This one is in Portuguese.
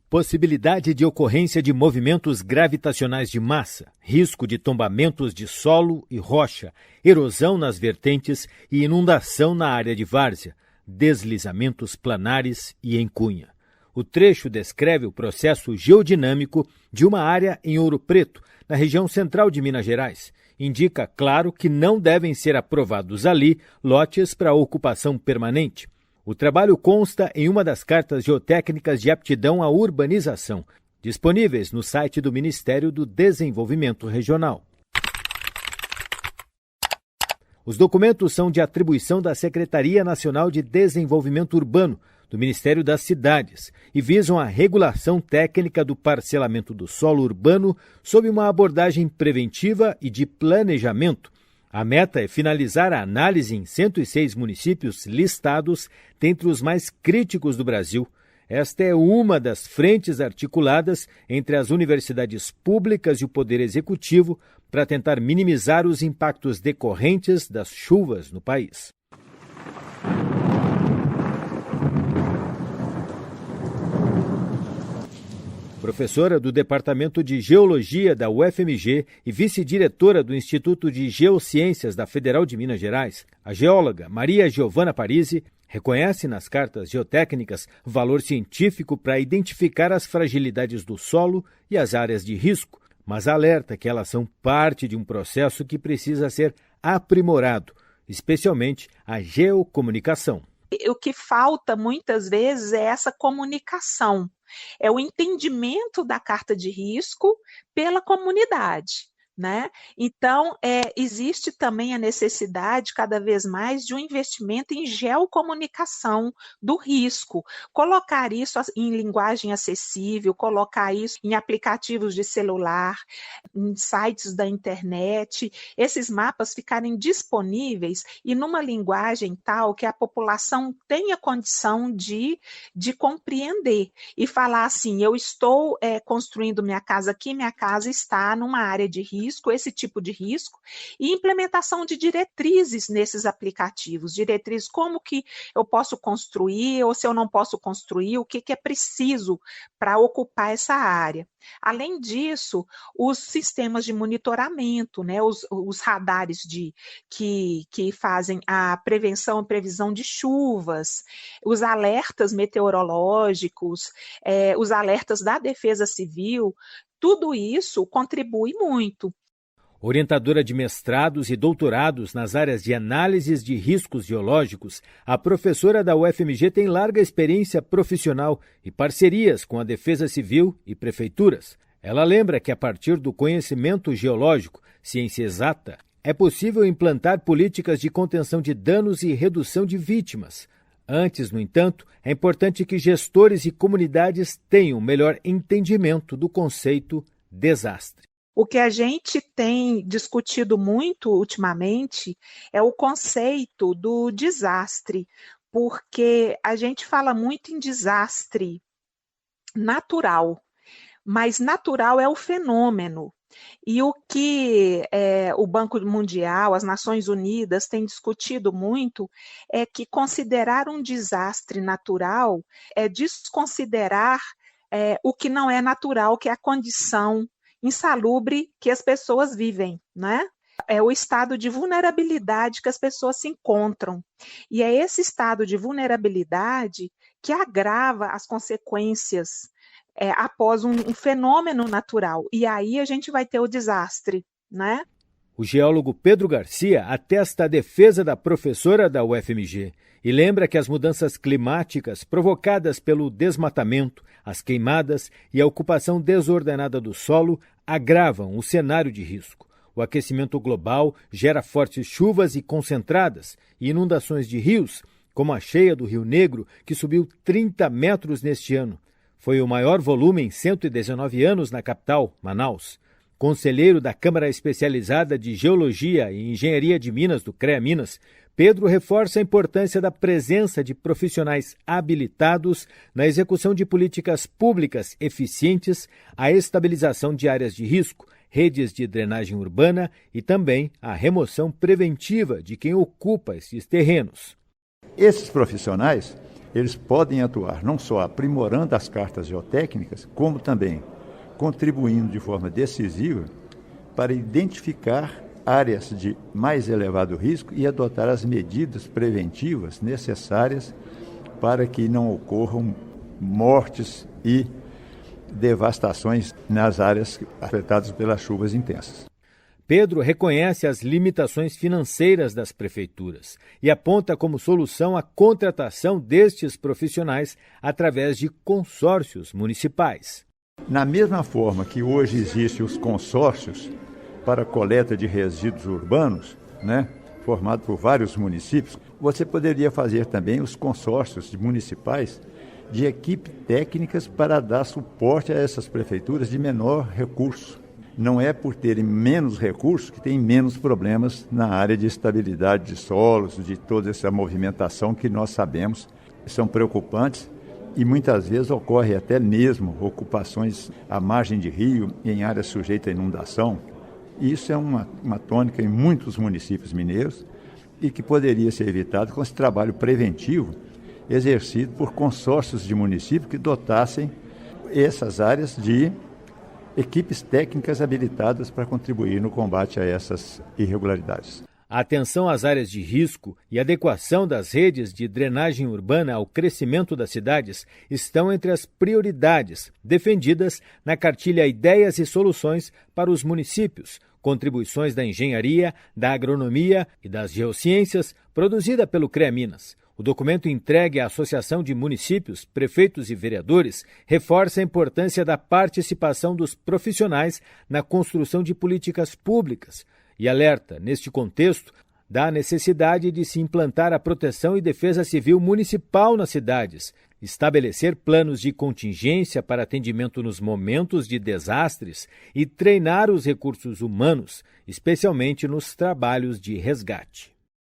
Possibilidade de ocorrência de movimentos gravitacionais de massa, risco de tombamentos de solo e rocha, erosão nas vertentes e inundação na área de várzea, deslizamentos planares e em cunha. O trecho descreve o processo geodinâmico de uma área em Ouro Preto, na região central de Minas Gerais. Indica, claro, que não devem ser aprovados ali lotes para ocupação permanente. O trabalho consta em uma das cartas geotécnicas de aptidão à urbanização, disponíveis no site do Ministério do Desenvolvimento Regional. Os documentos são de atribuição da Secretaria Nacional de Desenvolvimento Urbano, do Ministério das Cidades, e visam a regulação técnica do parcelamento do solo urbano sob uma abordagem preventiva e de planejamento. A meta é finalizar a análise em 106 municípios listados dentre os mais críticos do Brasil. Esta é uma das frentes articuladas entre as universidades públicas e o Poder Executivo para tentar minimizar os impactos decorrentes das chuvas no país. Professora do Departamento de Geologia da UFMG e vice-diretora do Instituto de Geociências da Federal de Minas Gerais, a geóloga Maria Giovana Parisi reconhece nas cartas geotécnicas valor científico para identificar as fragilidades do solo e as áreas de risco, mas alerta que elas são parte de um processo que precisa ser aprimorado, especialmente a geocomunicação. O que falta muitas vezes é essa comunicação, é o entendimento da carta de risco pela comunidade. Né? Então, existe também a necessidade, cada vez mais, de um investimento em geocomunicação do risco, colocar isso em linguagem acessível, colocar isso em aplicativos de celular, em sites da internet, esses mapas ficarem disponíveis e numa linguagem tal que a população tenha condição de compreender e falar assim, eu estou construindo minha casa aqui, minha casa está numa área de risco, esse tipo de risco, e implementação de diretrizes nesses aplicativos, diretrizes como que eu posso construir, ou se eu não posso construir, o que é preciso para ocupar essa área. Além disso, os sistemas de monitoramento, né, os radares que fazem a prevenção e previsão de chuvas, os alertas meteorológicos, os alertas da Defesa Civil, tudo isso contribui muito. Orientadora de mestrados e doutorados nas áreas de análises de riscos geológicos, a professora da UFMG tem larga experiência profissional e parcerias com a Defesa Civil e prefeituras. Ela lembra que, a partir do conhecimento geológico, ciência exata, é possível implantar políticas de contenção de danos e redução de vítimas. Antes, no entanto, é importante que gestores e comunidades tenham melhor entendimento do conceito desastre. O que a gente tem discutido muito ultimamente é o conceito do desastre, porque a gente fala muito em desastre natural, mas natural é o fenômeno. E o que o Banco Mundial, as Nações Unidas têm discutido muito é que considerar um desastre natural é desconsiderar o que não é natural, que é a condição insalubre que as pessoas vivem, né? É o estado de vulnerabilidade que as pessoas se encontram. E é esse estado de vulnerabilidade que agrava as consequências após um fenômeno natural. E aí a gente vai ter o desastre, né? O geólogo Pedro Garcia atesta a defesa da professora da UFMG e lembra que as mudanças climáticas provocadas pelo desmatamento, as queimadas e a ocupação desordenada do solo agravam o cenário de risco. O aquecimento global gera fortes chuvas e concentradas e inundações de rios, como a cheia do Rio Negro, que subiu 30 metros neste ano. Foi o maior volume em 119 anos na capital, Manaus. Conselheiro da Câmara Especializada de Geologia e Engenharia de Minas, do CREA Minas, Pedro reforça a importância da presença de profissionais habilitados na execução de políticas públicas eficientes, a estabilização de áreas de risco, redes de drenagem urbana e também a remoção preventiva de quem ocupa esses terrenos. Esses profissionais eles podem atuar não só aprimorando as cartas geotécnicas, como também contribuindo de forma decisiva para identificar áreas de mais elevado risco e adotar as medidas preventivas necessárias para que não ocorram mortes e devastações nas áreas afetadas pelas chuvas intensas. Pedro reconhece as limitações financeiras das prefeituras e aponta como solução a contratação destes profissionais através de consórcios municipais. Na mesma forma que hoje existem os consórcios para coleta de resíduos urbanos, formado por vários municípios, você poderia fazer também os consórcios municipais de equipes técnicas para dar suporte a essas prefeituras de menor recurso. Não é por terem menos recursos que tem menos problemas na área de estabilidade de solos, de toda essa movimentação que nós sabemos são preocupantes e muitas vezes ocorre até mesmo ocupações à margem de rio, em áreas sujeitas à inundação. Isso é uma tônica em muitos municípios mineiros e que poderia ser evitado com esse trabalho preventivo exercido por consórcios de municípios que dotassem essas áreas de equipes técnicas habilitadas para contribuir no combate a essas irregularidades. A atenção às áreas de risco e adequação das redes de drenagem urbana ao crescimento das cidades estão entre as prioridades defendidas na cartilha Ideias e Soluções para os Municípios, contribuições da engenharia, da agronomia e das geociências, produzida pelo CREA Minas. O documento entregue à Associação de Municípios, Prefeitos e Vereadores reforça a importância da participação dos profissionais na construção de políticas públicas e alerta, neste contexto, da necessidade de se implantar a proteção e defesa civil municipal nas cidades, estabelecer planos de contingência para atendimento nos momentos de desastres e treinar os recursos humanos, especialmente nos trabalhos de resgate.